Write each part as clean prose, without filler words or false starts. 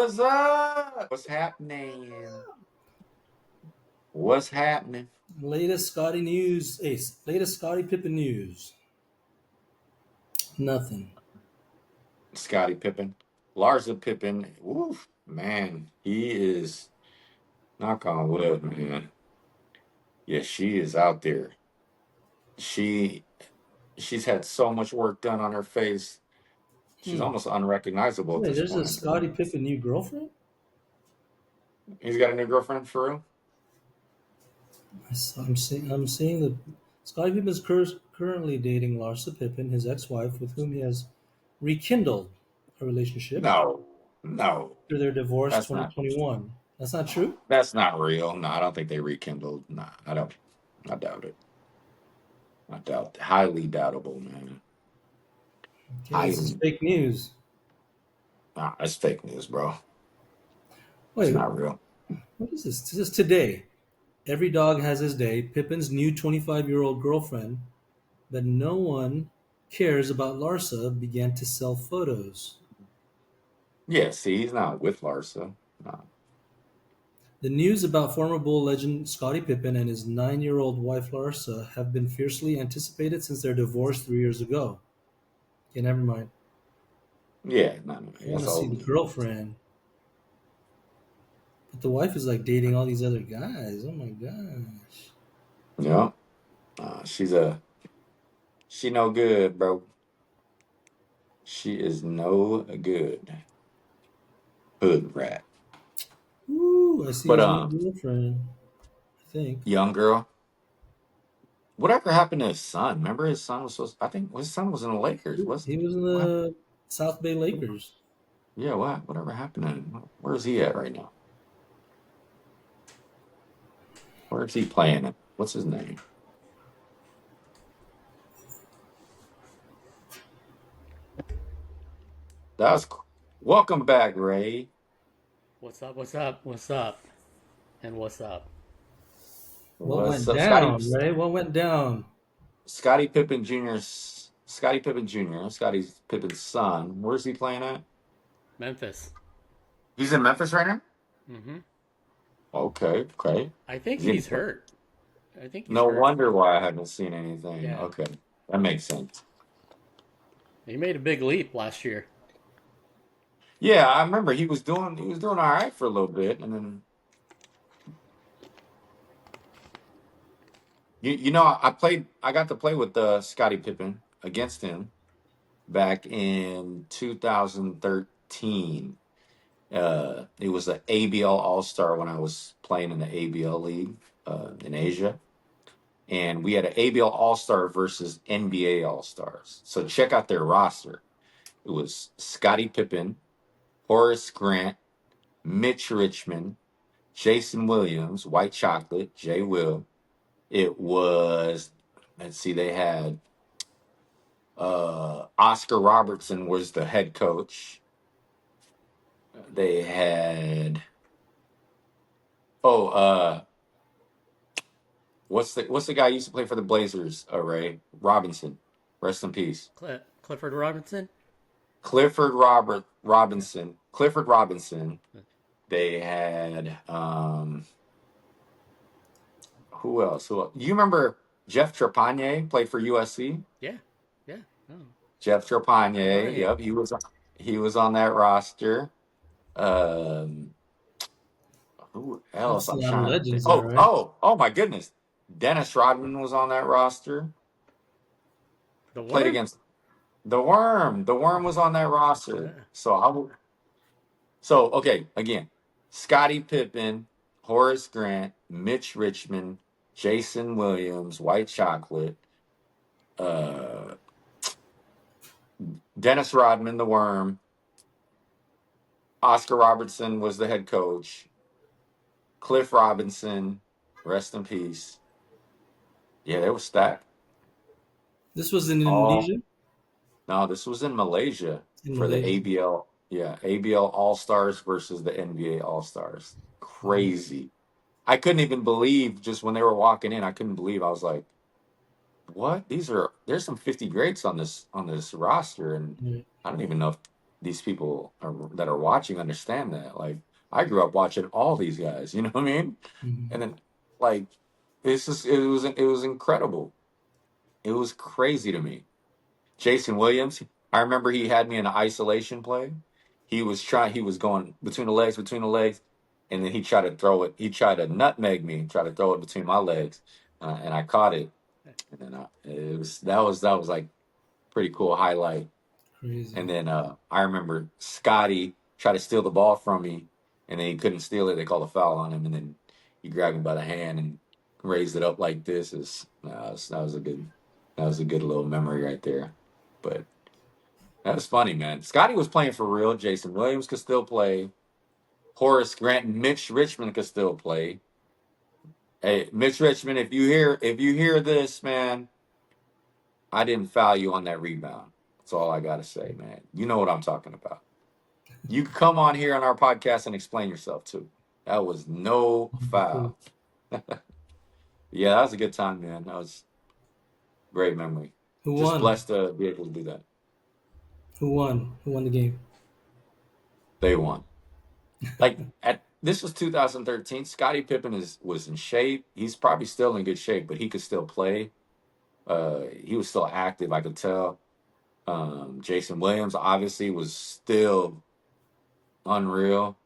What's up? What's happening? What's happening? Latest Scotty news. Ace. Latest Scotty Pippen news. Nothing. Scottie Pippen. Larsa Pippen. Oof, man. He is, knock on wood, man. Yeah, she is out there. She she's had so much work done on her face. She's Hmm. almost unrecognizable at Wait, this there's a point. Scotty Pippen new girlfriend? He's got a new girlfriend for real? I'm seeing that Scotty Pippen is currently dating Larsa Pippen, his ex-wife, with whom he has rekindled a relationship No, no. after their divorce That's not 2021. That's not true? that's not real. No, I don't think they rekindled. Nah, I don't. I doubt it. I doubt. Highly doubtable, man. Okay, this is Highly. fake news. Nah, that's fake news, bro. It's Wait, not real. what is this? This is today. Every dog has his day. Pippin's new 25-year-old girlfriend, but no one cares about Larsa, began to sell photos. Yeah, see, he's not with Larsa. No. The news about former Bull legend Scottie Pippen and his 9-year-old wife Larsa have been fiercely anticipated since their divorce 3 years ago. Okay, never mind. Yeah, no, I want that's to see old the news. girlfriend. But the wife is like dating all these other guys. Oh my gosh. Yeah. She no good, bro. She is no good. Hood rat. Ooh, I see But his new girlfriend, I think. young girl. Whatever happened to his son? Remember his son was supposed I think his son was in the Lakers. He was in What the South Bay Lakers. Yeah, whatever happened to him? Where's he at right now? Where's he playing at? What's his name? That's welcome back, Ray. What's up? What's up? What's up? And what's up? What What's went up, down, Ray? What went down? Scottie Pippen Jr. Scottie Pippen Jr. Scottie Pippen's son. Where's he playing at? Memphis. He's in Memphis right now. Mm-hmm. Okay, okay. I think He's getting he's paid. hurt. I think he's No hurt. wonder why I haven't seen anything. Yeah. Okay, that makes sense. He made a big leap last year. Yeah, I remember he was doing all right for a little bit, and then I got to play with Scottie Pippen against him back in 2013. It was an ABL All Star when I was playing in the ABL league in Asia, and we had an ABL All Star versus NBA All Stars. So check out their roster. It was Scottie Pippen, Horace Grant, Mitch Richmond, Jason Williams, White Chocolate, Jay Will. It was, let's see, they had Oscar Robertson was the head coach. They had oh what's the guy who used to play for the Blazers? Ray Robinson, rest in peace. Clifford Robinson. Clifford Robinson. They had who else? You remember Jeff Trepanier played for USC? Yeah. Yeah. Oh. Jeff Trepanier, Right. yep, he was on that roster. Um, who else? That's a I'm lot of trying to think. legends there, Oh, right? oh, oh my goodness. Dennis Rodman was on that roster. The Played Worm. against the Worm. The Worm was on that roster. Yeah. So okay, again. Scottie Pippen, Horace Grant, Mitch Richmond, Jason Williams, White Chocolate, uh, Dennis Rodman, the Worm, Oscar Robertson was the head coach, Cliff Robinson, rest in peace. Yeah, they were stacked. This was in All Indonesia? No, this was in Malaysia In for the Malaysia. ABL. Yeah, ABL All Stars versus the NBA All Stars. Mhm. Crazy. I couldn't even believe just when they were walking in. I couldn't believe. I was like, "What? There's some 50 greats on this roster, and Yeah. I don't even know if these people that are watching understand that. Like, I grew up watching all these guys. You know what I mean? Mhm. And then like it was incredible. It was crazy to me. Jason Williams, I remember he had me in an isolation play. He was going between the legs, and then he tried to throw it. He tried to nutmeg me, try to throw it between my legs, and I caught it. And then that was like pretty cool highlight. Crazy. And then I remember Scotty tried to steal the ball from me, and then he couldn't steal it. They called a foul on him, and then he grabbed me by the hand and raised it up like this. That was a good little memory right there. But that was funny, man. Scotty was playing for real. Jason Williams could still play. Horace Grant and Mitch Richmond could still play. Hey, Mitch Richmond, if you hear this, man, I didn't foul you on that rebound. That's all I gotta say, man. You know what I'm talking about. You can come on here on our podcast and explain yourself too. That was no Cool. foul. Yeah, that was a good time, man. That was a great memory. Who Just won? blessed to be able to do that. Who won? Who won the game? They won. Like at this was 2013. Scottie Pippen was in shape. He's probably still in good shape, but he could still play. He was still active. I could tell. Jason Williams obviously was still unreal.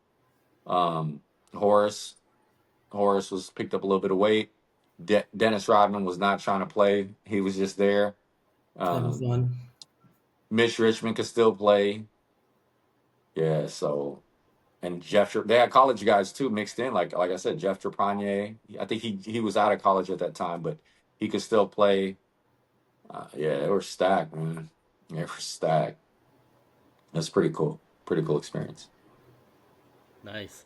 Um, Horace Horace was picked up a little bit of weight. Dennis Rodman was not trying to play. He was just there. Having Um, fun. Mitch Richmond could still play. Yeah, so and they had college guys too mixed in. Like I said, Jeff Trepanier. I think he was out of college at that time, but he could still play. Yeah, they were stacked, man. They were stacked. That's pretty cool. Pretty cool experience. Nice.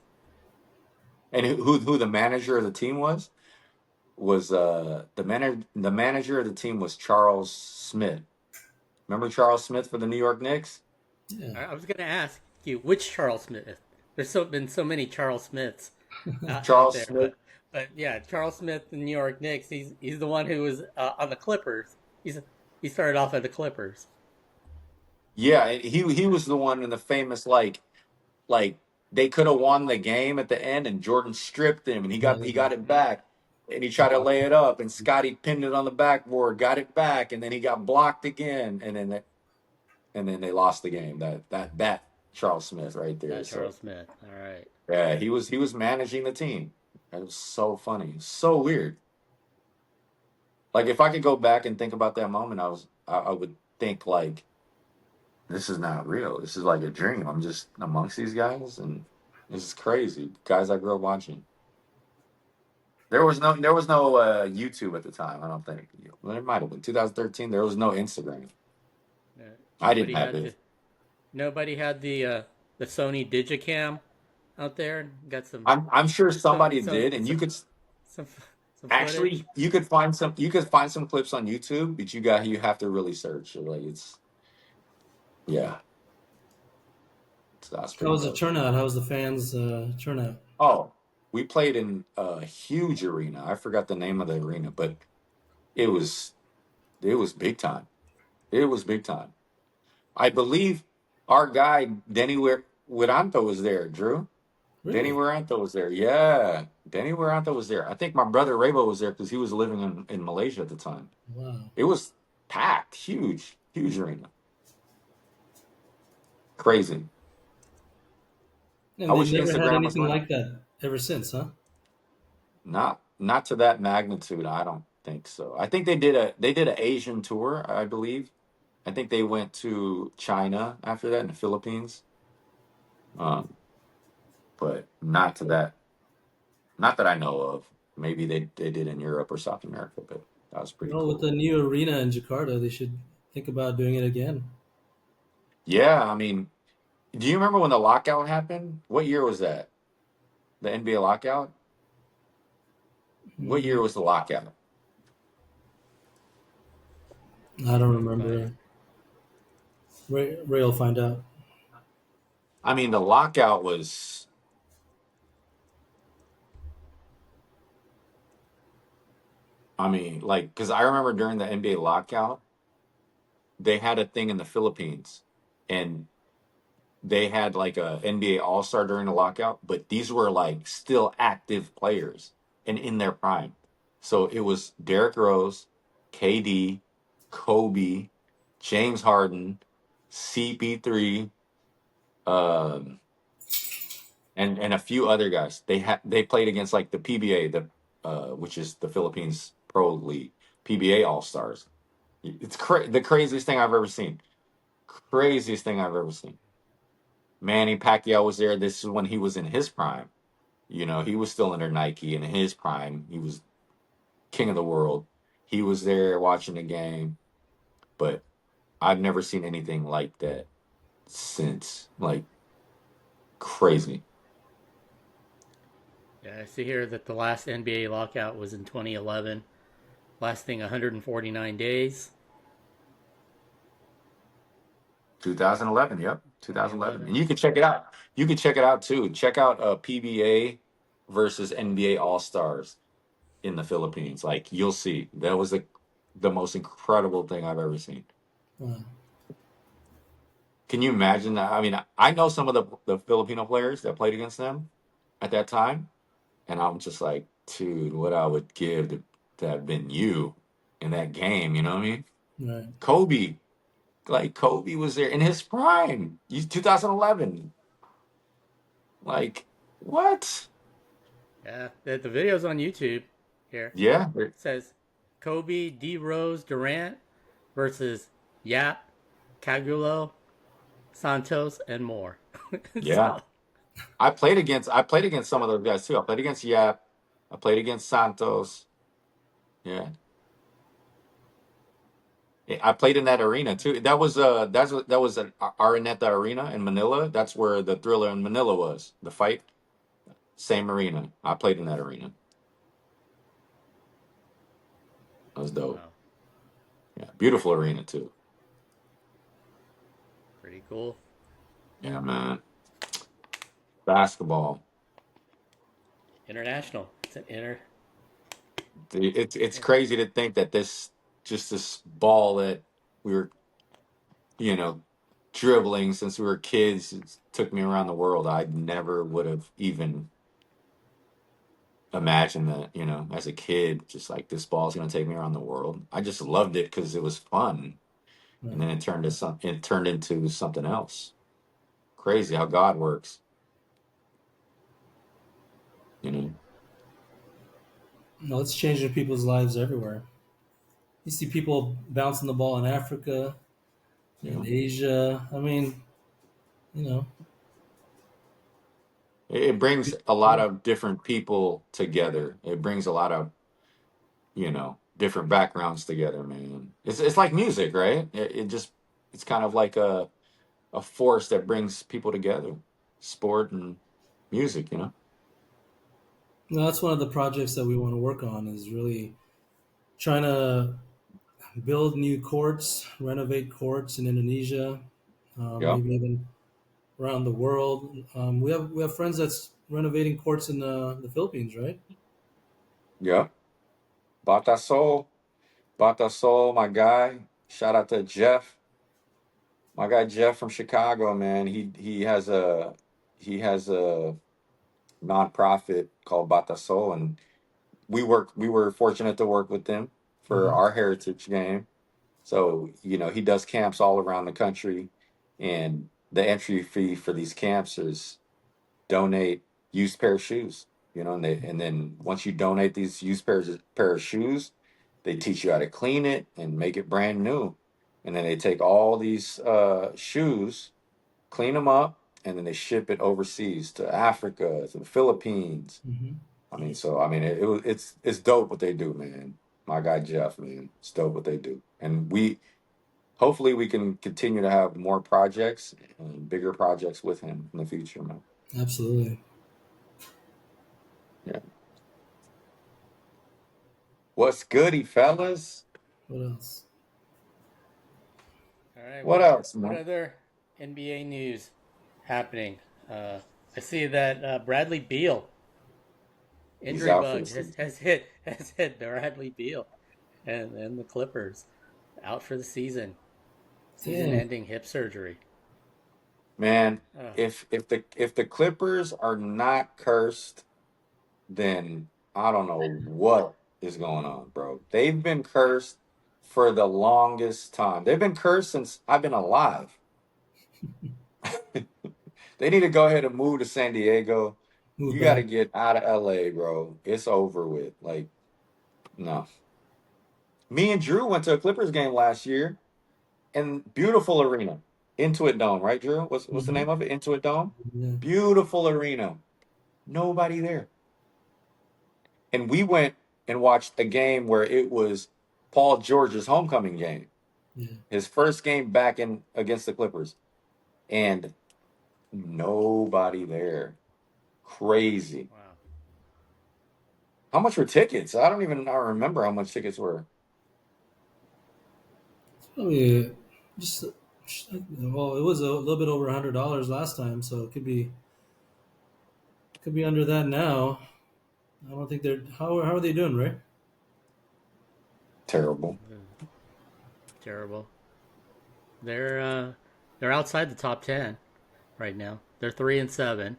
And who the manager of the team was the manager of the team was Charles Smith. Remember Charles Smith for the New York Knicks? Yeah. I was gonna ask you which Charles Smith. Been so many Charles Smiths out Charles there, Smith. but yeah, Charles Smith, the New York Knicks. He's the one who was on the Clippers. He started off at the Clippers. Yeah, he was the one in the famous like they could have won the game at the end and Jordan stripped him and he got it back and he tried to lay it up and Scotty pinned it on the backboard, got it back and then he got blocked again and then they lost the game. That Charles Smith right there. That So Charles Smith. All right. yeah, he was managing the team. It was so funny, so weird. Like if I could go back and think about that moment, I would think like this is not real. This is like a dream. I'm just amongst these guys, and this is crazy. Guys I grew up watching. There was no YouTube at the time. I don't think. Well, there might have been 2013. There was no Instagram. I didn't Nobody have had it. the Sony Digicam out there. Got I'm sure some somebody some did, and some you could some, some footage. actually you could find some clips on YouTube, but you have to really search. Like it's yeah, so that's How pretty was the dope. turnout? How was the fans' turnout? Oh, we played in a huge arena. I forgot the name of the arena, but it was it was big time. It was big time. I believe our guy Wiranto was there. Drew Denny Really? Wiranto was there. Yeah, Denny Wiranto was there. I think my brother Rabo was there because he was living in Malaysia at the time. Wow. It was packed, huge, huge arena, crazy. I And they wish never had Instagram was anything real. like that ever since, huh? Not to that magnitude. I don't think so. I think they did an Asian tour. I believe. I think they went to China after that and the Philippines. Um, but not to that. Not that I know of. Maybe they did in Europe or South America, but that was pretty Well, with cool. the new arena in Jakarta, they should think about doing it again. Yeah, I mean, do you remember when the lockout happened? What year was that? The NBA lockout? What year Mm, was the lockout? I don't Let me find remember. it. Ray will find out. I mean, the lockout was. I mean, like, because I remember during the NBA lockout, they had a thing in the Philippines, and they had like a NBA All Star during the lockout, but these were like still active players and in their prime. So it was Derrick Rose, KD, Kobe, James Harden, CP3, um, and a few other guys. They played against like the PBA, which is the Philippines Pro League, PBA All Stars. It's the craziest thing I've ever seen. Craziest thing I've ever seen. Manny Pacquiao was there. This is when he was in his prime. You know, he was still under Nike in his prime. He was king of the world. He was there watching the game, but I've never seen anything like that since. Like crazy. Yeah, I see here that the last NBA lockout was in 2011, lasting 149 days. 2011, yep, 2011, 2011. and you can check it out. You can check it out too. Check out PBA versus NBA All Stars in the Philippines. Like you'll see, that was the most incredible thing I've ever seen. Wow. Can you imagine that? I mean, I know some of the Filipino players that played against them at that time, and I'm just like, dude, what I would give to have been you in that game. You know what I mean? Right. Kobe, like Kobe was there in his prime. 2011. Like what? Yeah, the video's on YouTube here. Yeah, It says Kobe, D Rose, Durant versus Yap, Cagulo, Santos, and more. yeah. So, I played against some of those guys too. I played against Yap. I played against Santos. Yeah. I played in that arena too. That was an Araneta Arena in Manila. That's where the Thriller in Manila was. The fight, same arena. I played in that arena. That was dope. wow, Yeah, beautiful arena too. pretty cool. Yeah, man. Basketball. International. It's an It's crazy to think that this ball that we were, you know, dribbling since we were kids, it took me around the world. I never would have even imagined that, as a kid, just like this ball's gonna take me around the world. I just loved it because it was fun, and Right. then it turned into something else. Crazy how God works, you know. No, it's changing people's lives everywhere. You see people bouncing the ball in Africa, You in know, Asia. I mean, you know, it brings a lot of different people together. It brings a lot of different backgrounds together, man. It's like music, right? It's kind of like a force that brings people together. Sport and music. no, that's one of the projects that we want to work on is really trying to build new courts, renovate courts in Indonesia, Yep. maybe even around the world. We have friends that's renovating courts in the Philippines, right? Yep. Batasol. Batasol, my guy. Shout out to Jeff. My guy Jeff from Chicago, man. He has a nonprofit called Batasol, and we were fortunate to work with them for Hmm. our heritage game. So, he does camps all around the country, and the entry fee for these camps is donate used pair of shoes. And then once you donate these used pair of shoes, they teach you how to clean it and make it brand new. And then they take all these shoes, clean them up, and then they ship it overseas to Africa, to the Philippines. Hmm. I mean, it's dope what they do, man. My guy Jeff, man, it's dope what they do, and hopefully we can continue to have more projects and bigger projects with him in the future, man. Absolutely. Yeah. What's goody, fellas? What else? All right, What what else, what man? other NBA news happening? Uh, I see that Bradley Beal He's injury out for the bug season. has hit Bradley Beal and the Clippers out for the season. Dang. Season-ending hip surgery. Man, Uh, if the Clippers are not cursed, then I don't know what is going on, bro. They've been cursed for the longest time. They've been cursed since I've been alive. They need to go ahead and move to San Diego. Move You got to back. get out of LA, bro. It's over with. Like, no. Me and Drew went to a Clippers game last year in beautiful arena. Intuit Dome, right, Drew? What's the Hmm. name of it? Intuit Dome? Yeah, Beautiful arena. Nobody there. And we went and watched a game where it was Paul George's homecoming game, yeah. his first game back in against the Clippers, and nobody there. Crazy. wow. How much were tickets? I remember how much tickets were. It's probably just well, it was a little bit over $100 last time, so it could be under that now. I don't think they're how are they doing, right? Terrible. Terrible. They're uh, they're outside the top 10 right now. They're 3-7.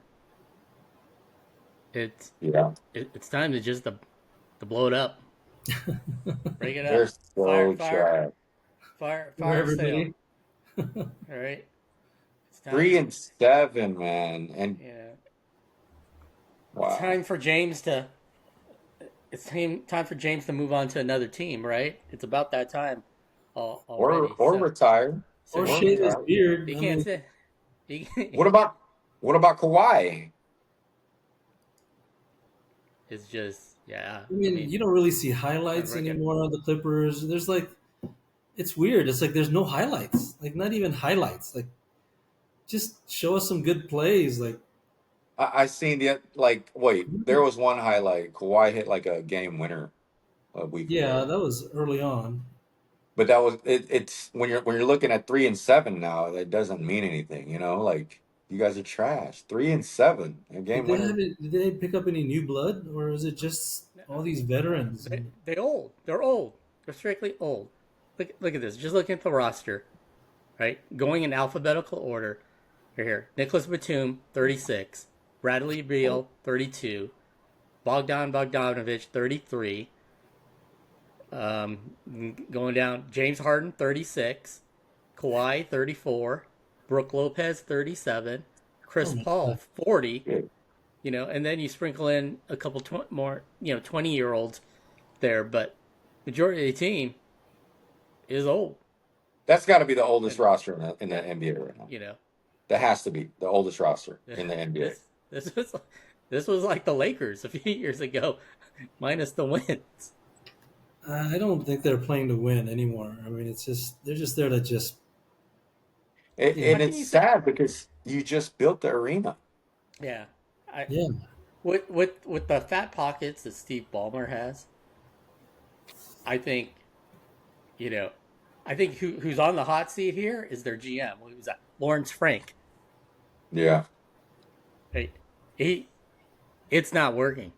It's Yeah. it's time to just to blow it up, break it They're up, so trash. For fire sale. everybody. All right, it's Three time. and seven, man. And Yeah, it's wow. time for James to. It's time for James to move on to another team, right? It's about that time Or already. or retire. So Or he Or shave can't his retire. beard. he I can't mean, say he What about what about Kawhi? it's just yeah. I I mean, mean, you don't really see time to highlights break it. anymore on the Clippers. There's like, it's weird. It's like there's no highlights. Like not even highlights. Like just show us some good plays. Like I seen the like wait, there was one highlight. Kawhi hit like a game winner a week yeah, ago. that was early on. But that was it's when you're looking at 3 and 7 now, that doesn't mean anything, you know? Like you guys are trash. 3 and 7. A game winner. Did they pick up any new blood, or is it just all these No, veterans? they old. They're old. They're strictly old. Look at this. Just look at the roster, right? Going in alphabetical order. Right here. Nicholas Batum, 36. Bradley Beal, 32. Bogdan Bogdanovich, 33. Going down, James Harden, 36. Kawhi, 34. Brooke Lopez, 37. Oh Chris my Paul, god! 40. Good. And then you sprinkle in a couple more, 20-year-olds there, but majority of the team is old. That's got to be the oldest And roster in the yeah, NBA right now. you know, That has to be the oldest roster in the NBA. this was this was like the Lakers a few years ago, minus the wins. I don't think they're playing to win anymore. I mean, it's just they're just there to just How And can it's you say? sad because you just built the arena. Yeah, I yeah. with the fat pockets that Steve Ballmer has, I think you know, I think who's on the hot seat here is their GM. Who's that? Lawrence Frank. Yeah. Right? He it's not working,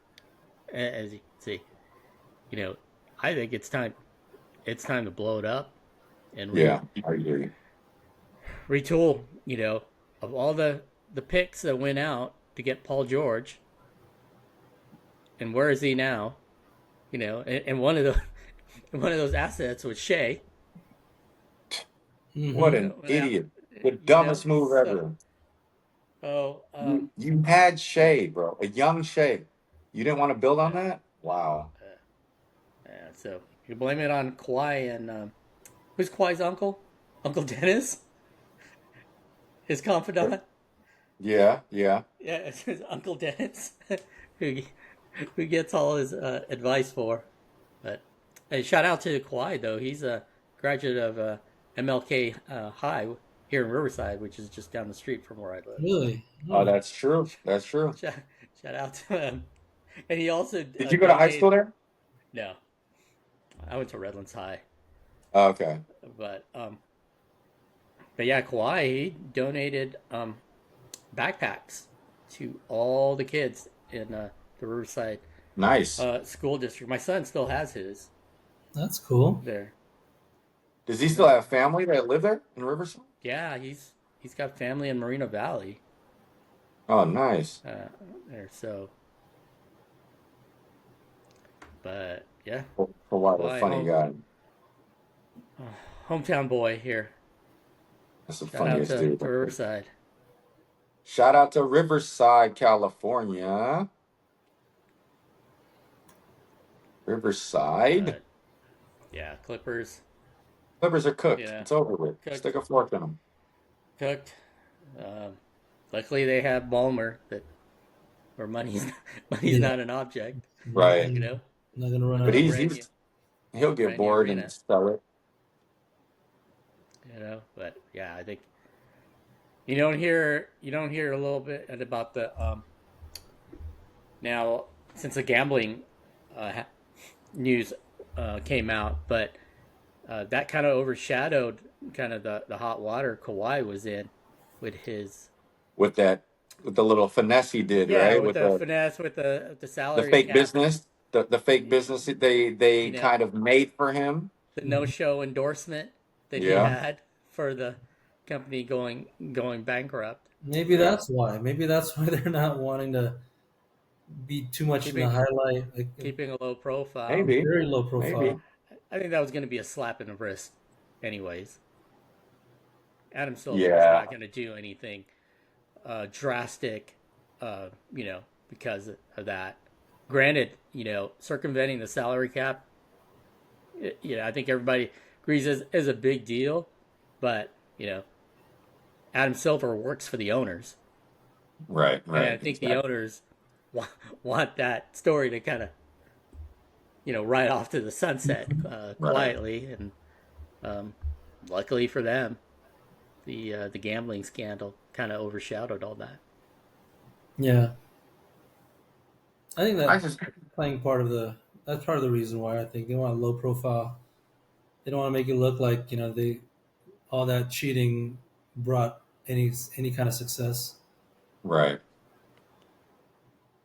as you can see. You know, I think it's time. It's time to blow it up and Yeah. I agree. retool. Of all the picks that went out to get Paul George, and where is he now? And one of the one of those assets was Shea. What Hmm. an Now, idiot. The dumbest move so ever. oh You had Shea, bro. A young Shea. You didn't want to build on yeah, that? Wow. yeah. So you blame it on Kawhi and who's Kawhi's uncle? Uncle Dennis, his confidant. Yeah, yeah. Yeah, it's his Uncle Dennis, who who gets all his advice for. But hey, shout out to Kawhi though. He's a graduate of MLK High here in Riverside, which is just down the street from where I live. So Really? Oh, Oh, that's true. That's true. shout, shout out to him. And he also Did you go to high school donated. there? No, I went to Redlands High, Oh, okay. but um, but yeah, Kawhi he donated backpacks to all the kids in the Riverside Nice. school district. My son still has his that's cool. there. Does he still Uh, have family that live there in Riverside? yeah, he's he's got family in Moreno Valley. Oh, nice. There, so, but yeah, For what a Hawaii funny guy. hometown boy here. That's the Shout out funniest dude. to Riverside. Shout out to Riverside, California. Riverside. But yeah, Clippers. Clippers are cooked. Yeah, It's over with. cooked, Stick a fork in them. cooked. Um, Luckily, they have Ballmer that where money's money's Yeah, not an object. not Right. You gonna, know, not gonna run with But out a of he's money. brand new he's he'll get brand new bored and arena. sell it. You know, but yeah, I think you don't hear a little bit about the now since the gambling uh, news came out, but that kind of overshadowed kind of the hot water Kawhi was in with his With that with the little finesse he did, yeah right? with With the finesse with the the salary fake cap, business, the fake business that they you know, kind of made for him. the no Mhm. show endorsement that he Yeah. had for the company going bankrupt. Maybe Yeah. that's why. Maybe that's why they're not wanting to be too much in the keeping highlight. Like, keeping a low profile. Maybe. very low Maybe. profile. I think that was going to be a slap in the wrist, anyways. Adam Silver is Yeah. not going to do anything drastic, because of that. Granted, circumventing the salary cap, I think everybody agrees is a big deal, but Adam Silver works for the owners, Right, and I right. think the Exactly. owners want, want that story to kind of ride off to the sunset Right. quietly, and um, luckily for them, the gambling scandal kind of overshadowed all that. Yeah, I think I that just playing part of the that's part of the reason why I think they want a low profile. They don't want to make it look like they all that cheating brought any kind of success. right.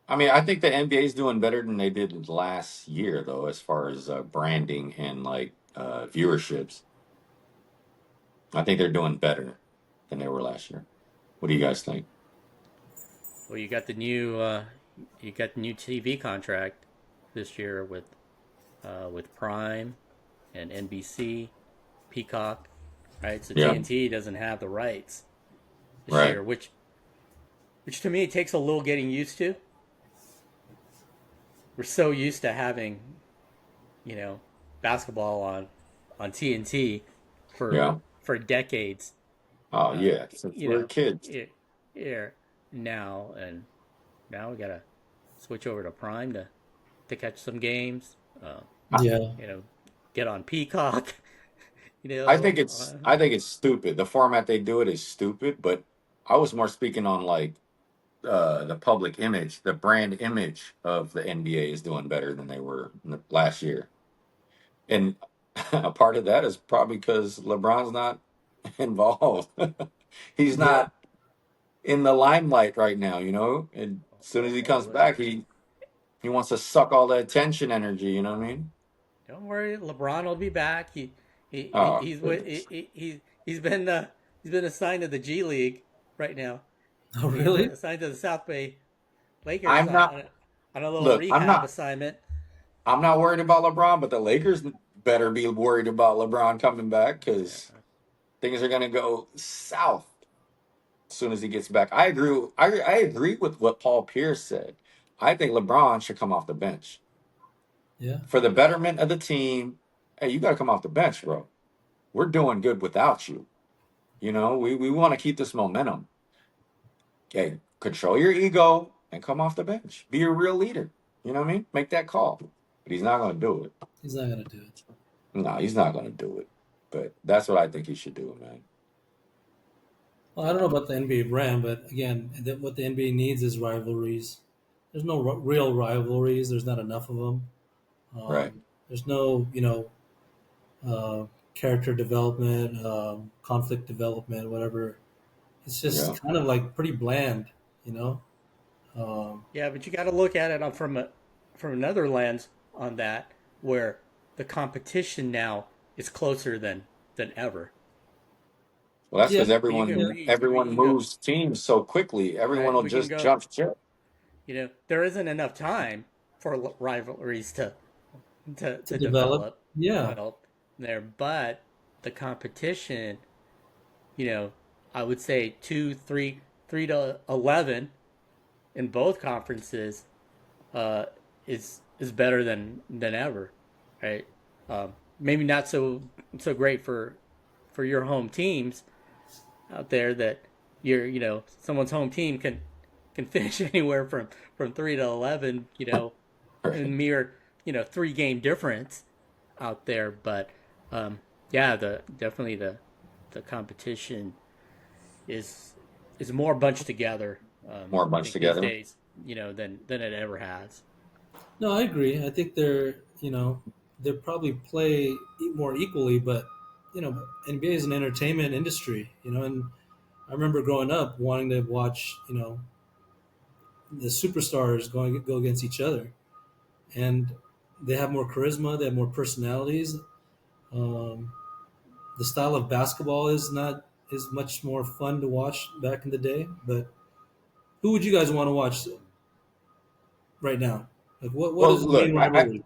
I mean, I think the NBA is doing better than they did last year, though, as far as branding and like viewerships. I think they're doing better than they were last year. What do you guys think? Well, you got the new TV contract this year with Prime and NBC, Peacock, right? So Yeah, TNT doesn't have the rights this right, year, which to me takes a little getting used to. We're so used to having you know basketball on TNT yeah. for decades. Oh, Uh, yeah. Since you we're know, kids, here now and now we gotta switch over to Prime to catch some games. I, Yeah, You know, get on Peacock. You I know, think it's stupid. The format they do it is stupid. But I was more speaking on like the public image, the brand image of the NBA is doing better than they were last year. And a part of that is probably because LeBron's not involved. He's yeah, not in the limelight right now, you know. And as soon as he comes well, back, he wants to suck all the attention energy. You know what I mean? don't worry, LeBron will be back. Oh He's with goodness, he's been assigned to the G League right now. oh He's been really? assigned to the South Bay Lakers I'm not. on a little Look, rehab assignment. I'm not worried about LeBron, but the Lakers better be worried about LeBron coming back because Yeah. things are going to go south as soon as he gets back. I agree. I agree with what Paul Pierce said. I think LeBron should come off the bench Yeah, for the betterment of the team. Hey, you got to come off the bench, bro. We're doing good without you. You know, we want to keep this momentum. Okay, control your ego and come off the bench. Be a real leader. You know what I mean? Make that call. But he's not going to do it. he's not gonna do it. No, he's not going to do it. But that's what I think he should do, man. Well, I don't know about the NBA brand, but again, what the NBA needs is rivalries. There's no real rivalries. There's not enough of them. Right. There's no, uh, character development, conflict development, whatever. It's Yeah. just kind of like pretty bland, you know. Um, Yeah, but you got to look at it from another lens on that, where the competition now is closer than ever. Well, that's Yeah, because But you can yeah. everyone you can go moves teams so quickly. Everyone right. will We can just go. jump ship. There isn't enough time for rivalries To to develop. develop Yeah, well there, but the competition, you know, I would say 3 to 11 in both conferences uh, is better than ever, right? Maybe not so great for your home teams out there that someone's home team can finish anywhere from 3 to 11, Right. in mere 3 game difference out there, but yeah, the competition is is more bunched together, More I bunched think these together. days, than it ever has. no, I agree. I think they probably play more equally, but NBA is an entertainment industry, and I remember growing up wanting to watch, the superstars go against each other, and they have more charisma, they have more personalities. Um, the style of basketball is much more fun to watch back in the day. But who would you guys want to watch right now? Like, what Well, is the main look, rivalry?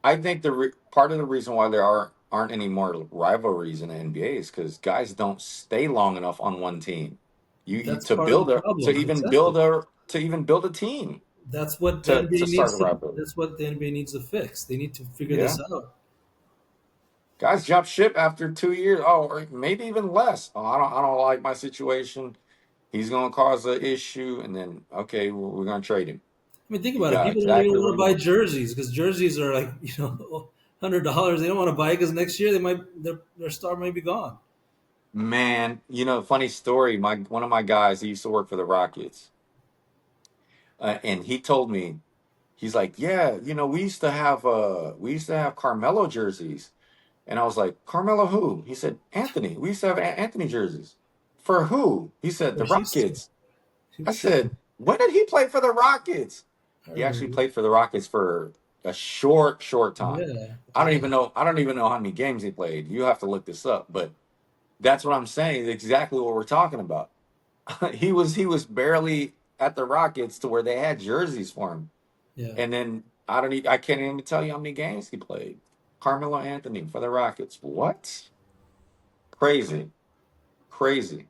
I think part of the reason why there aren't any more rivalries in the NBA is because guys don't stay long enough on one team. You That's part of the problem. Exactly. to even build a team That's what the to NBA start needs a to. rivalry. That's what the NBA needs to fix. They need to figure Yeah, this out. guys jump ship after 2 years. Oh, or maybe even less. Oh, I don't like my situation. He's going to cause an issue, and then okay, we're going to trade him. I mean, think You about it. got People don't even exactly want what to he buy wants. jerseys because jerseys are like $100. They don't want to buy it because next year their star may be gone. Man, funny story. My one of my guys, he used to work for the Rockets, and he told me, he's like, yeah, we used to have Carmelo jerseys, and I was like, Carmelo who? He said Anthony. We used to have Anthony jerseys. For who? He said For the Houston, Rockets. I said, when did he play for the Rockets? I He actually remember. played for the Rockets for a short time. Yeah, I don't even know how many games he played. You have to look this up, but that's what I'm saying. Exactly what we're talking about. He was barely at the Rockets to where they had jerseys for him. yeah, And then I can't even tell you how many games he played. Carmelo Anthony for the Rockets. What? Crazy. Crazy.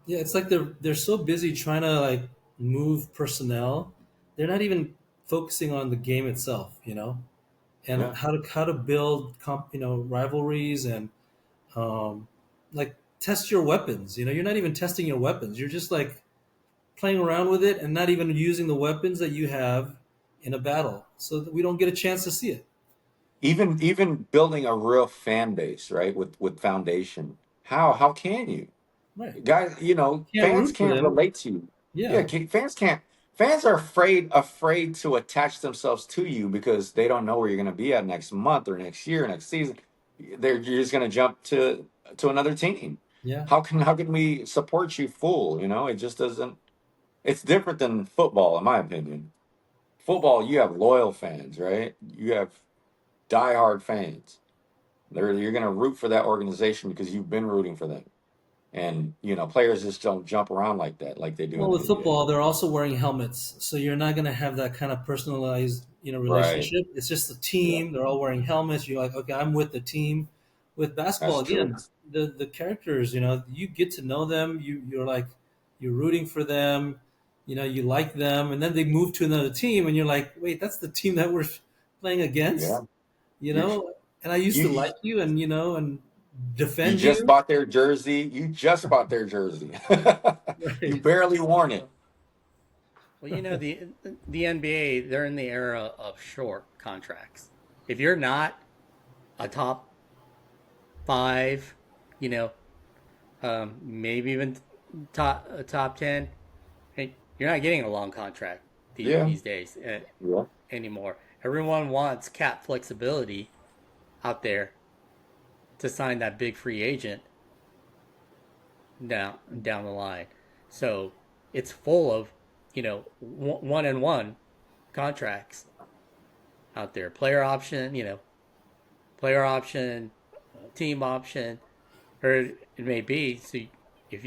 yeah. It's like they're so busy trying to like move personnel, they're not even focusing on the game itself. And Yeah. how to build rivalries and um, like test your weapons. You're not even testing your weapons. You're just like playing around with it and not even using the weapons that you have in a battle, so that we don't get a chance to see it. Even building a real fan base, right? With foundation. How can you? Right. Guys, Can't fans root for can't them. relate to you. Yeah, Yeah. fans can't. Fans are afraid to attach themselves to you because they don't know where you're going to be at next month or next year, next season. You're just going to jump to another team. Yeah. How can we support you full? It just doesn't. It's different than football, in my opinion. Football, you have loyal fans, right? You have diehard fans. You're going to root for that organization because you've been rooting for them. And players just don't jump around like that, like they do Well, in the with NBA. football, they're also wearing helmets, so you're not going to have that kind of personalized, Right. relationship. It's just a Yeah, team. They're all wearing helmets. You're like, okay, I'm with the team. With basketball, that's true. again, the characters, you get to know them. You're rooting for them. You like them, and then they move to another team, and you're like, wait, that's the team that we're playing Yeah. against. You You know, and I used to you like you, and you defend just you. bought their jersey. You just bought their jersey. You Right. barely worn it. Well, the NBA, they're in the era of short contracts. If you're not a top 5, you know, maybe even top 10, hey, you're not getting a long contract Yeah. these days Yeah. anymore. Everyone wants cap flexibility out there to sign that big free agent down the line. So it's full of one and one contracts out there. Player option, team option, or it may be. So if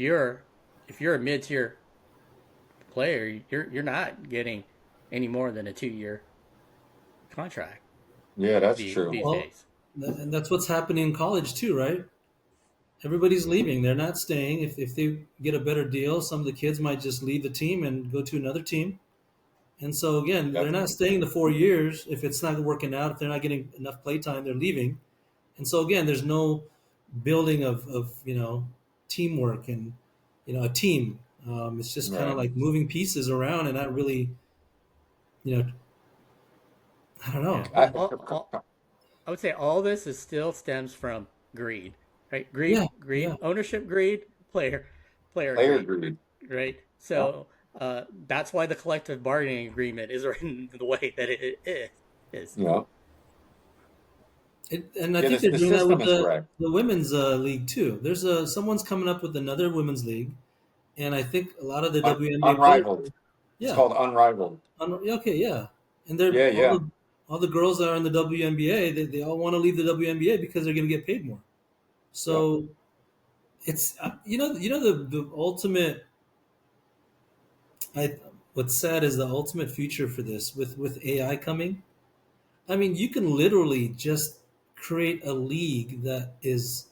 you're a mid tier player, you're not getting any more than a 2 year contract Yeah, that's true. these Well, days. and that's what's happening in college too, right? Everybody's leaving. They're not staying. If they get a better deal, some of the kids might just leave the team and go to another team. And so again, they're not Definitely. staying the 4 years. If it's not working out, if they're not getting enough play time, they're leaving. And so again, there's no building of teamwork and a team. It's just kind of Right. like moving pieces around and not really you know I don't Yeah, know. I, I would say all this is still stems from greed, right? Yeah, yeah. Ownership greed, player player greed, greed. right? Yeah. So that's why the collective bargaining agreement is written the way that it is. Yeah. And I Yeah. think they're The doing that with system is wrecked. the women's league too. There's someone's coming up with another women's league, and I think a lot of the WNBA players. Unrivaled. It's Yeah. called unrivaled. Yeah, okay, yeah. And they're Yeah. Yeah. all the girls that are in the WNBA. They all want to leave the WNBA because they're going to get paid more. Yeah. So it's the ultimate. I What's sad is the ultimate future for this with AI coming. I mean, you can literally just create a league that is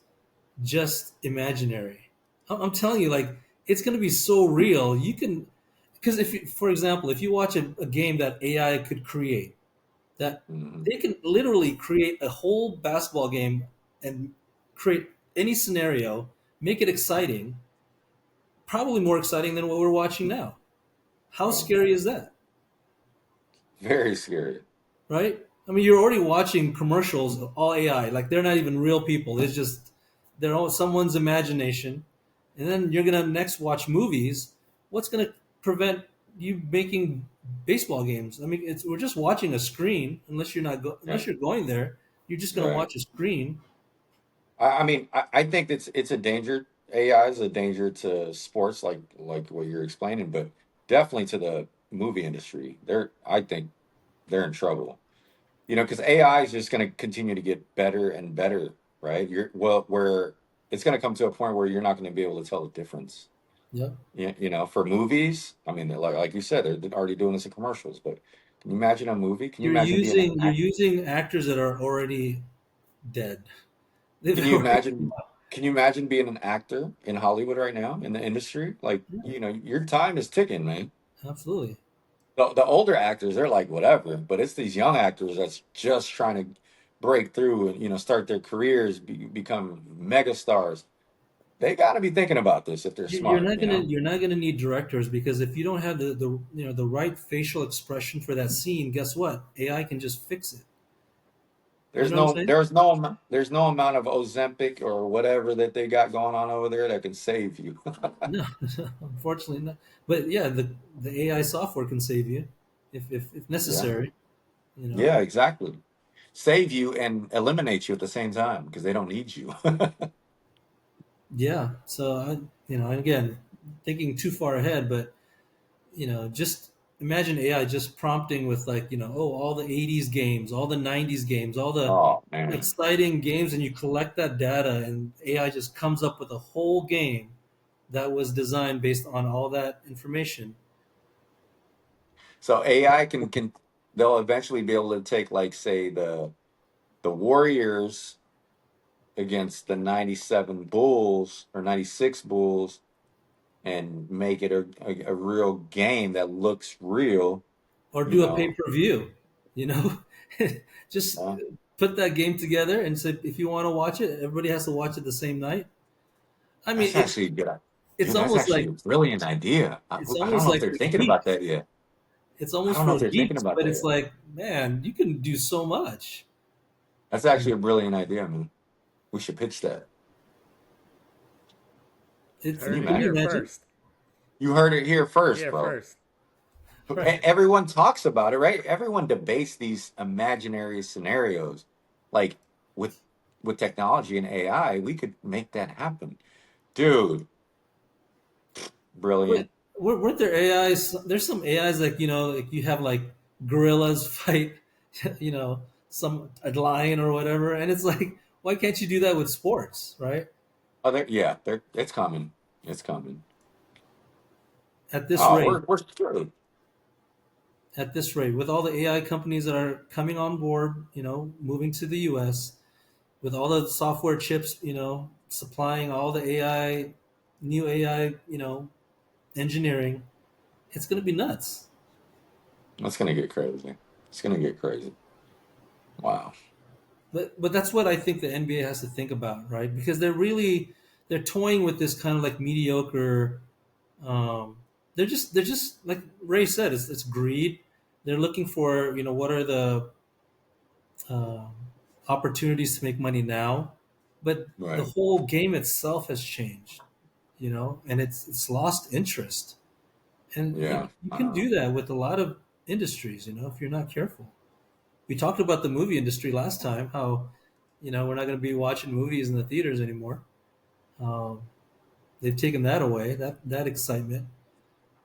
just imaginary. I'm telling you, like it's going to be so real. You can, because for example, if you watch a game that AI could create, that Hmm. they can literally create a whole basketball game and create any scenario, make it exciting, probably more exciting than what we're watching now. How Well, scary is that? very scary. Right? I mean, you're already watching commercials all AI. Like they're not even real people. It's just they're all someone's imagination. And then you're gonna next watch movies. What's gonna prevent you making baseball games? I mean, we're just watching a screen. Yeah. Unless you're going there, you're just gonna Right. watch a screen. I mean, I think it's a danger. AI is a danger to sports, like what you're explaining, but definitely to the movie industry. I think they're in trouble. Because AI is just going to continue to get better and better, right? Where it's going to come to a point where you're not going to be able to tell the difference. Yeah, For movies, I mean, like you said, they're already doing this in commercials. But can you imagine a movie? Can you imagine being an you're act? using actors that are already dead. They've Can you already imagine? Can you imagine being an actor in Hollywood right now in the industry? Like, your time is ticking, man. absolutely. The older actors, they're like whatever, but it's these young actors that's just trying to break through and start their careers, become mega stars. They got to be thinking about this if they're You're smart. not gonna need directors because if you don't have the right facial expression for that scene, guess what? AI can just fix it. You There's know what I'm no saying? there's no am- there's no amount of Ozempic or whatever that they got going on over there that can save you. No, unfortunately not. But yeah, the AI software can save you if Yeah, necessary. You know. yeah, exactly. Save you and eliminate you at the same time because they don't need you. Yeah. So and again, thinking too far ahead, but just imagine AI just prompting with like, oh, all the 80s games, all the 90s games, all the Oh man. exciting games, and you collect that data, and AI just comes up with a whole game that was designed based on all that information. So AI can they'll eventually be able to take, like, say, the Warriors against the 97 Bulls or 96 Bulls and make it a real game that looks real, Or you do a pay know. per view, you know? Just Uh, put that game together and say, if you want to watch it, everybody has to watch it the same night. I mean, that's actually a good idea. it's Dude, that's almost actually like a brilliant idea. it's I don't almost know if like they're for thinking about geeks. that yet. It's I almost don't know for if they're thinking geeks, about but that it's yet. like, man, you can do so much. That's actually a brilliant idea, man. We should pitch that. Can you Heard it Can you here imagine? imagine? first. You heard it here first, Here bro. first. Right. Everyone talks about it, right? Everyone debates these imaginary scenarios. Like, with technology and AI, we could make that happen. Dude, Wait, brilliant. weren't there AIs? There's some AIs like like you have like gorillas fight, some a lion or whatever, and it's like, why can't you do that with sports, right? Oh, yeah, it's coming. It's coming. At this Oh, rate, we're screwed. with all the AI companies that are coming on board, moving to the U.S., with all the software chips, supplying all the AI, new AI, engineering, it's going to be nuts. It's gonna get crazy. It's gonna get crazy. Wow. But that's what I think the NBA has to think about, right? Because they're toying with this kind of like mediocre. Um, they're just like Ray said, it's greed. They're looking for what are the um, opportunities to make money now, but the Right. whole game itself has changed, and it's lost interest. And Yeah. you can do that with a lot of industries, if you're not careful. We talked about the movie industry last time, how we're not going to be watching movies in the theaters anymore. Um, they've taken that away, that excitement.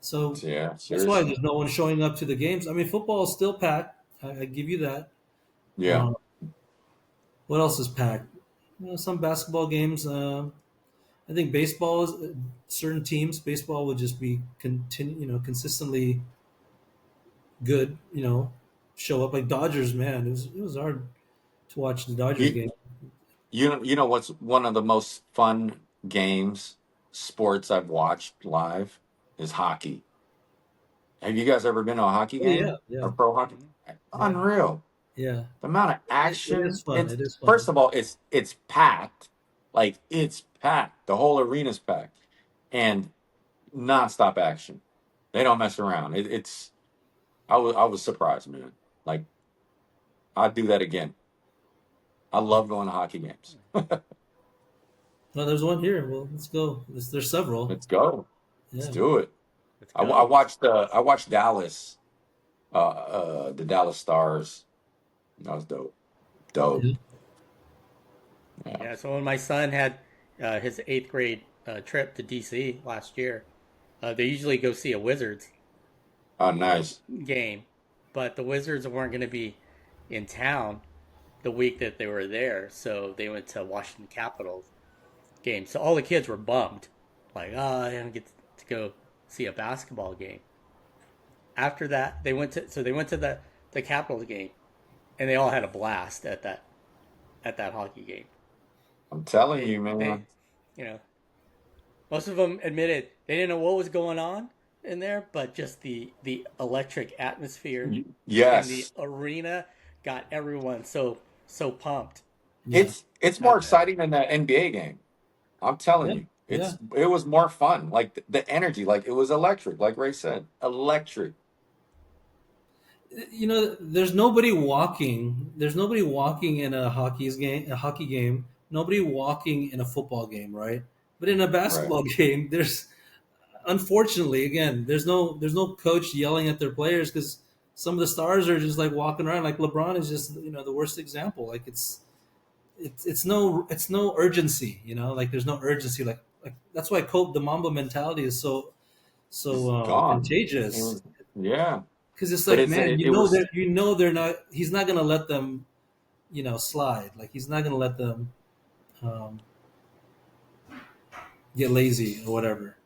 So Yeah. that's why Seriously. there's no one showing up to the games. I mean, football is still packed. I give you that. Yeah. Um, what else is packed? Some basketball games. I think baseball is certain teams. Baseball would just be consistently good. Show up like Dodgers. Man, it was hard to watch the Dodgers You game. you know what's one of the most fun games sports I've watched live is hockey. Have you guys ever been to a hockey Oh yeah, game yeah, or pro hockey? Mhm. yeah, Unreal. yeah. The amount of It action. is fun. It's It is first fun. of all, it's packed. Like it's packed. The whole arena's packed. And nonstop action. They don't mess around. It's I was surprised, man. Like I'd do that again. I love going to hockey games. Well, there's one here. Well, let's go. There's several. Let's go. Let's Yeah. do it. Let's I go. watched Dallas, the Dallas Stars. That was dope. Dope. Yeah. Yeah. Yeah. So when my son had his eighth grade trip to DC last year, they usually go see a Wizards Oh, uh, nice. game, but the Wizards weren't going to be in town the week that they were there, so they went to Washington Capitals game. So all the kids were bummed, like, oh, I don't get to go see a basketball game. After that, they went to the Capitals game, and they all had a blast at that hockey game. I'm telling They you, they man. you know most of them admitted they didn't know what was going on in there, but just the electric atmosphere in the Yes. arena got everyone so pumped. Yeah. It's more At that. exciting than that NBA game. I'm telling Yeah. you. Yeah. It was more fun. Like the energy, like it was electric, like Ray said. Electric. There's nobody walking. There's nobody walking in a hockey game. Nobody walking in a football game, right? But in a Right. basketball game, there's unfortunately again, there's no coach yelling at their players because some of the stars are just like walking around. Like LeBron is just the worst example. Like it's no urgency. Like there's no urgency. Like that's why the Mamba mentality is so It's gone. It contagious was yeah. because it's But like, man, it was they're not. He's not gonna let them, slide. Like he's not gonna let them um, get lazy or whatever.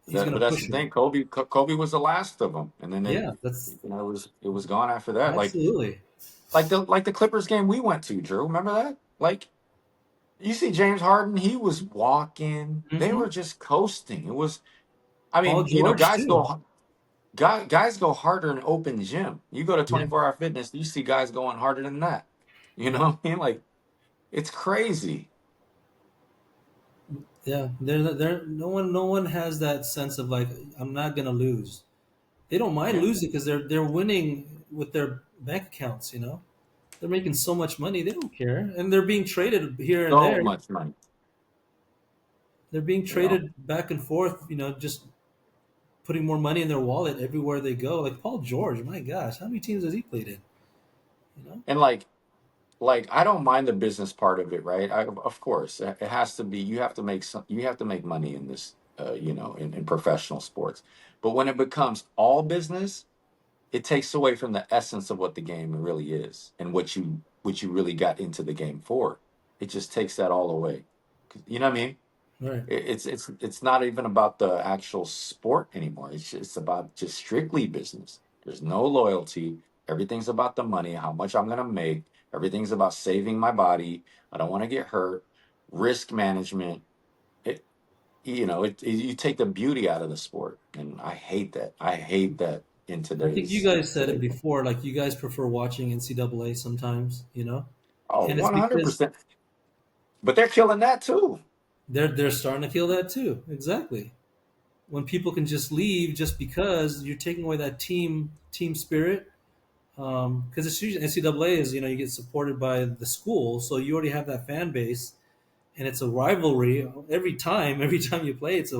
He's that, gonna but that's the push them. thing. Kobe was the last of them, and then Yeah, that's it was gone after that. absolutely. Like the Clippers game we went to, Drew. Remember that? Like you see James Harden, he was walking. They Hmm. were just coasting. It was. I Paul mean, George too. guys go harder in open gym. You go to Yeah, 24-hour fitness, you see guys going harder than that. You know yeah, what I mean? Like it's crazy. yeah. They're no one has that sense of like I'm not gonna lose. They don't mind Yeah. losing because they're winning with their bank accounts. They're making so much money. They don't care, and they're being traded here and So there. much money. They're being You know? traded back and forth. Just putting more money in their wallet everywhere they go. Like Paul George, my gosh, how many teams has he played in? You know? And like I don't mind the business part of it, right? Of course, it has to be. You have to make money in this, in professional sports. But when it becomes all business, it takes away from the essence of what the game really is and what you really got into the game for. It just takes that all away. You know what I mean? Right. It's not even about the actual sport anymore. It's about just strictly business. There's no loyalty. Everything's about the money, how much I'm gonna make. Everything's about saving my body. I don't want to get hurt. Risk management. It, you take the beauty out of the sport, and I hate that. I hate that in I think you today's guys said it today. before, like you guys prefer watching NCAA sometimes, you know? Oh, And it's one hundred because percent. But they're killing that too. they're starting to kill that too. Exactly. When people can just leave just because you're taking away that team spirit. Because it's usually NCAA is, you get supported by the school, so you already have that fan base, and it's a rivalry every time. Every time you play, it's a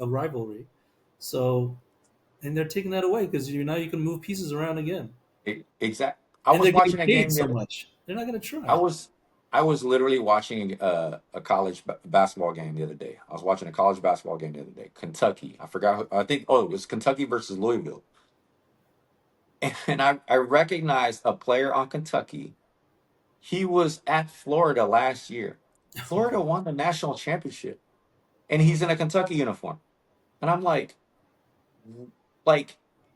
rivalry. So, and they're taking that away because now you can move pieces around again, Exact. I and was they're getting watching a paid game the so other. much. They're not going to I try. was I was literally watching a college basketball game the other day. I was watching a college basketball game the other day. Kentucky. I forgot. I think. Oh, it was Kentucky versus Louisville. And I recognized a player on Kentucky. He was at Florida last year. Florida won the national championship, and he's in a Kentucky uniform. And I'm like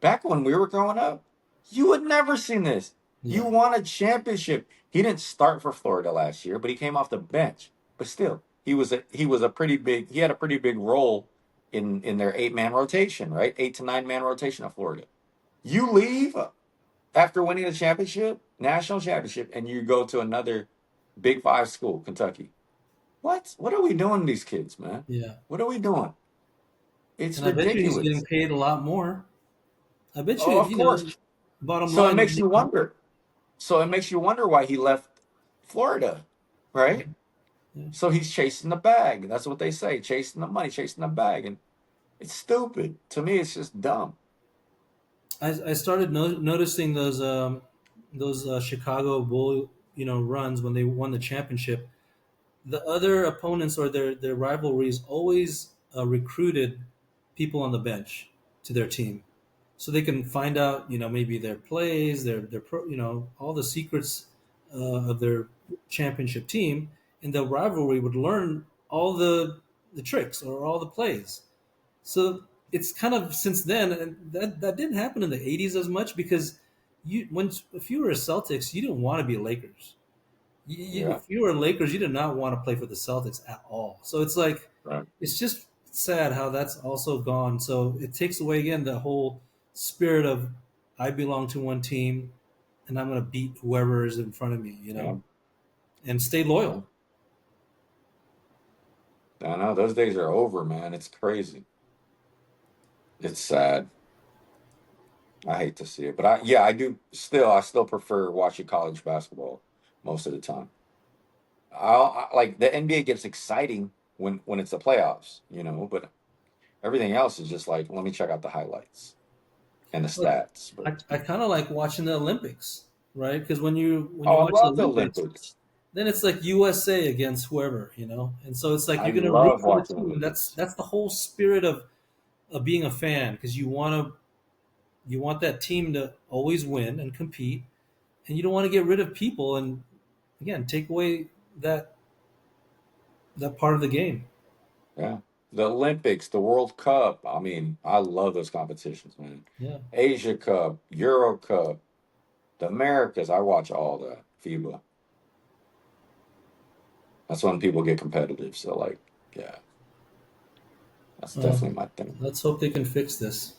back when we were growing up, you would never seen this. You Yeah, won a championship. He didn't start for Florida last year, but he came off the bench. But still, he was a pretty big he had a pretty big role in their 8-man rotation, right? 8 to 9 man rotation of Florida. You leave after winning the championship, national championship, and you go to another Big Five school, Kentucky. What? What are we doing to these kids, man? yeah, What are we doing? It's and I bet you he's getting ridiculous. paid a lot more. I bet you, Oh, of course. bottom So it line, makes you wonder. So it makes you wonder why he left Florida, yeah, right? yeah. So he's chasing the bag. That's what they say, chasing the money, chasing the bag, and it's stupid. To me, it's just dumb. I started noticing those Chicago Bull runs when they won the championship. The other opponents or their rivalries always recruited people on the bench to their team, so they can find out maybe their plays, their all the secrets of their championship team, and the rivalry would learn all the tricks or all the plays. So it's kind of since then, and that didn't happen in the '80s as much because if you were a Celtics, you didn't want to be a Lakers. Yeah, If you were Lakers, you did not want to play for the Celtics at all. So it's like, right. it's just sad how that's also gone. So it takes away again the whole spirit of I belong to one team and I'm going to beat whoever is in front of me, Yeah, and stay yeah. loyal. I know those days are over, man. It's crazy. It's sad. I hate to see it, but yeah, I do still. I still prefer watching college basketball most of the time. Like the NBA gets exciting when it's the playoffs, but everything else is just like, let me check out the highlights and the But stats. But I kind of like watching the Olympics, right? Because when you oh, I watch the love the Olympics, Olympics. then it's like USA against whoever, and so it's like I you're gonna root love for the watching team, and that's Olympics. that's the whole spirit of being a fan because you want that team to always win and compete, and you don't want to get rid of people and again take away that that part of the game. Yeah, the Olympics, the World Cup. I mean, I love those competitions, man. Yeah. Asia Cup, Euro Cup, the Americas. I watch all that. FIBA. That's when people get competitive. So, like, yeah, that's Well, definitely my thing. let's hope they can fix this.